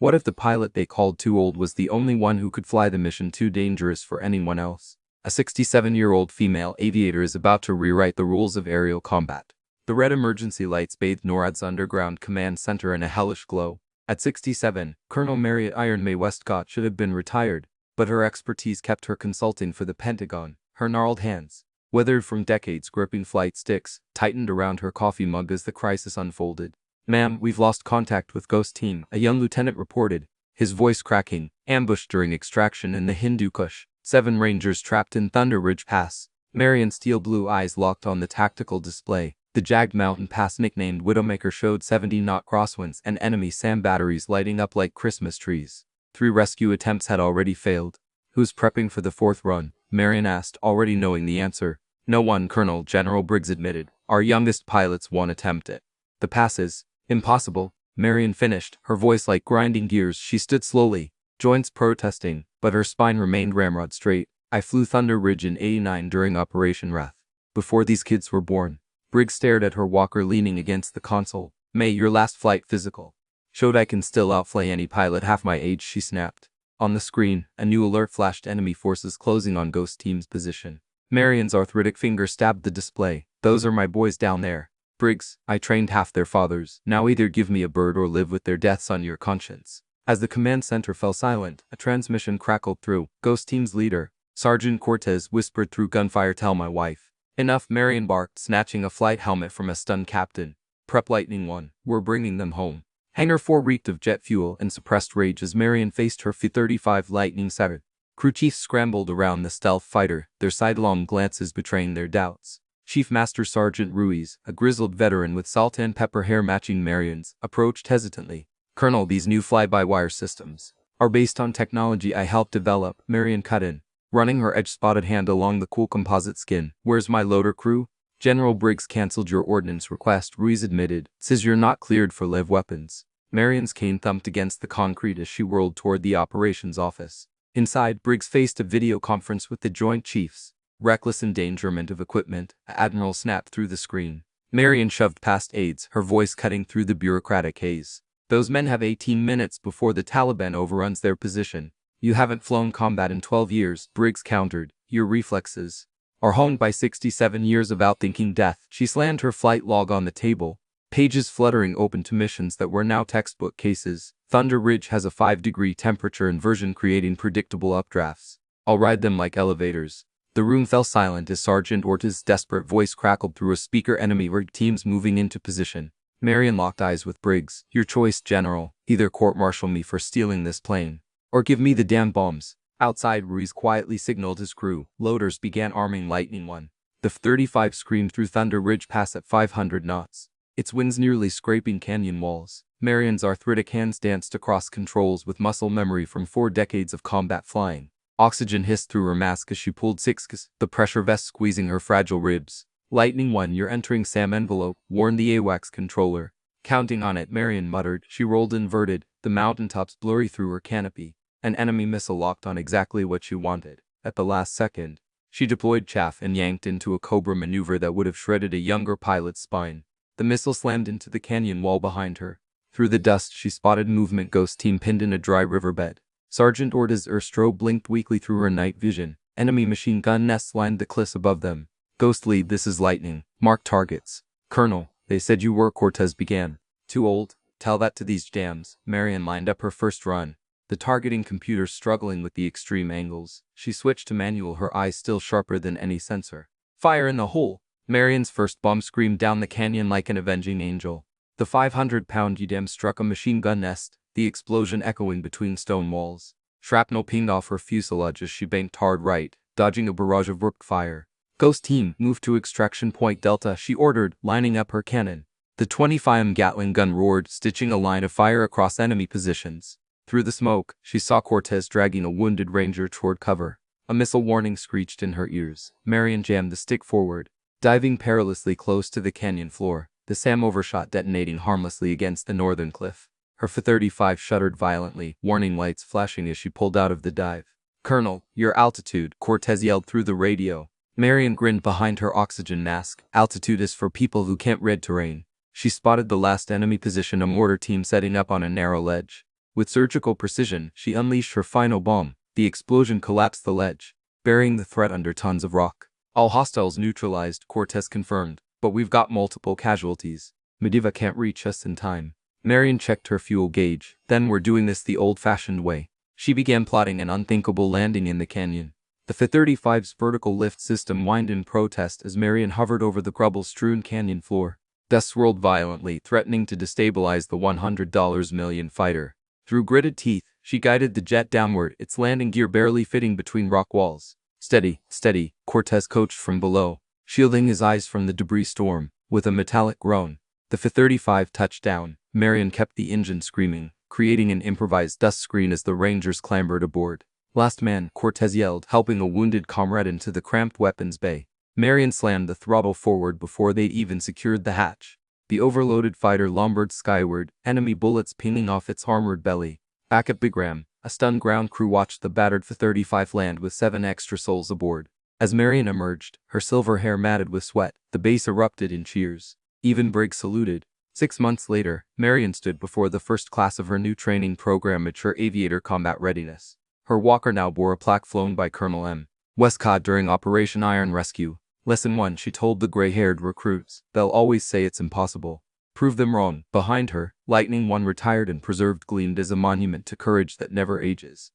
What if the pilot they called Too Old was the only one who could fly the mission too dangerous for anyone else? A 67-year-old female aviator is about to rewrite the rules of aerial combat. The red emergency lights bathed NORAD's underground command center in a hellish glow. At 67, Colonel Marriott Iron May Westcott should have been retired, but her expertise kept her consulting for the Pentagon. Her gnarled hands, weathered from decades gripping flight sticks, tightened around her coffee mug as the crisis unfolded. "Ma'am, we've lost contact with Ghost Team," a young lieutenant reported, his voice cracking. "Ambushed during extraction in the Hindu Kush. 7 Rangers trapped in Thunder Ridge Pass." Marion's steel blue eyes locked on the tactical display. The jagged mountain pass nicknamed Widowmaker showed 70-knot crosswinds and enemy SAM batteries lighting up like Christmas trees. 3 rescue attempts had already failed. "Who's prepping for the 4th run?" Marion asked, already knowing the answer. "No one, Colonel," General Briggs admitted. "Our youngest pilots won't attempt it. The pass is impossible," Marion finished, her voice like grinding gears. She stood slowly, joints protesting, but her spine remained ramrod straight. "I flew Thunder Ridge in '89 during Operation Wrath. Before these kids were born." Briggs stared at her walker leaning against the console. "May, your last flight physical showed I can still outfly any pilot half my age," she snapped. On the screen, a new alert flashed: enemy forces closing on Ghost Team's position. Marion's arthritic finger stabbed the display. "Those are my boys down there. Briggs, I trained half their fathers. Now either give me a bird or live with their deaths on your conscience." As the command center fell silent, a transmission crackled through. Ghost Team's leader, Sergeant Cortez, whispered through gunfire, "Tell my wife." "Enough," Marion barked, snatching a flight helmet from a stunned captain. "Prep Lightning 1. We're bringing them home." Hangar 4 reeked of jet fuel and suppressed rage as Marion faced her F-35 Lightning II. Crew chiefs scrambled around the stealth fighter, their sidelong glances betraying their doubts. Chief Master Sergeant Ruiz, a grizzled veteran with salt and pepper hair matching Marion's, approached hesitantly. "Colonel, these new fly-by-wire systems are based on technology I helped develop," Marion cut in, running her edge-spotted hand along the cool composite skin. "Where's my loader crew?" "General Briggs canceled your ordnance request," Ruiz admitted. "Says you're not cleared for live weapons." Marion's cane thumped against the concrete as she whirled toward the operations office. Inside, Briggs faced a video conference with the Joint Chiefs. "Reckless endangerment of equipment," Admiral snapped through the screen. Marion shoved past aides, her voice cutting through the bureaucratic haze. "Those men have 18 minutes before the Taliban overruns their position." "You haven't flown combat in 12 years, Briggs countered. "Your reflexes are honed by 67 years of outthinking death." She slammed her flight log on the table, pages fluttering open to missions that were now textbook cases. "Thunder Ridge has a 5-degree temperature inversion creating predictable updrafts. I'll ride them like elevators." The room fell silent as Sergeant Ortiz's desperate voice crackled through a speaker. "Enemy rig teams moving into position." Marion locked eyes with Briggs. "Your choice, General. Either court-martial me for stealing this plane, or give me the damn bombs." Outside, Ruiz quietly signaled his crew. Loaders began arming Lightning 1. The F-35 screamed through Thunder Ridge Pass at 500 knots, its winds nearly scraping canyon walls. Marion's arthritic hands danced across controls with muscle memory from 4 decades of combat flying. Oxygen hissed through her mask as she pulled 6 the pressure vest squeezing her fragile ribs. "Lightning 1, you're entering SAM envelope," warned the AWACS controller. "Counting on it," Marion muttered. She rolled inverted, the mountaintops blurry through her canopy. An enemy missile locked on exactly what she wanted. At the last second, she deployed chaff and yanked into a Cobra maneuver that would have shredded a younger pilot's spine. The missile slammed into the canyon wall behind her. Through the dust, she spotted movement. Ghost Team pinned in a dry riverbed. Sergeant Ortiz's strobe blinked weakly through her night vision. Enemy machine gun nests lined the cliffs above them. "Ghost Lead, this is Lightning. Mark targets." "Colonel, they said you were," Cortez began. "Too old. Tell that to these jams." Marion lined up her first run, the targeting computer struggling with the extreme angles. She switched to manual, her eyes still sharper than any sensor. "Fire in the hole!" Marion's first bomb screamed down the canyon like an avenging angel. The 500-pound UDAM struck a machine gun nest, the explosion echoing between stone walls. Shrapnel pinged off her fuselage as she banked hard right, dodging a barrage of rook fire. "Ghost Team, move to extraction point Delta," she ordered, lining up her cannon. The 25mm Gatling gun roared, stitching a line of fire across enemy positions. Through the smoke, she saw Cortez dragging a wounded ranger toward cover. A missile warning screeched in her ears. Marion jammed the stick forward, diving perilously close to the canyon floor, the SAM overshot detonating harmlessly against the northern cliff. Her F-35 shuddered violently, warning lights flashing as she pulled out of the dive. "Colonel, your altitude," Cortez yelled through the radio. Marion grinned behind her oxygen mask. "Altitude is for people who can't read terrain." She spotted the last enemy position, a mortar team setting up on a narrow ledge. With surgical precision, she unleashed her final bomb. The explosion collapsed the ledge, burying the threat under tons of rock. All hostiles neutralized, Cortez confirmed, but we've got multiple casualties. Medivh can't reach us in time. Marion checked her fuel gauge. Then we're doing this the old-fashioned way. She began plotting an unthinkable landing in the canyon. The F-35's vertical lift system whined in protest as Marion hovered over the rubble-strewn canyon floor. Dust swirled violently, threatening to destabilize the $100 million fighter. Through gritted teeth, she guided the jet downward, its landing gear barely fitting between rock walls. Steady, steady, Cortez coached from below, shielding his eyes from the debris storm. With a metallic groan, the F-35 touched down. Marion kept the engine screaming, creating an improvised dust screen as the Rangers clambered aboard. Last man, Cortez yelled, helping a wounded comrade into the cramped weapons bay. Marion slammed the throttle forward before they'd even secured the hatch. The overloaded fighter lumbered skyward, enemy bullets pinging off its armored belly. Back at Bigram, a stunned ground crew watched the battered F-35 land with 7 extra souls aboard. As Marion emerged, her silver hair matted with sweat, the base erupted in cheers. Even Briggs saluted. 6 months later, Marion stood before the first class of her new training program, Mature Aviator Combat Readiness. Her walker now bore a plaque flown by Colonel M. Westcott during Operation Iron Rescue. Lesson 1, she told the gray-haired recruits. They'll always say it's impossible. Prove them wrong. Behind her, Lightning One retired and preserved gleamed as a monument to courage that never ages.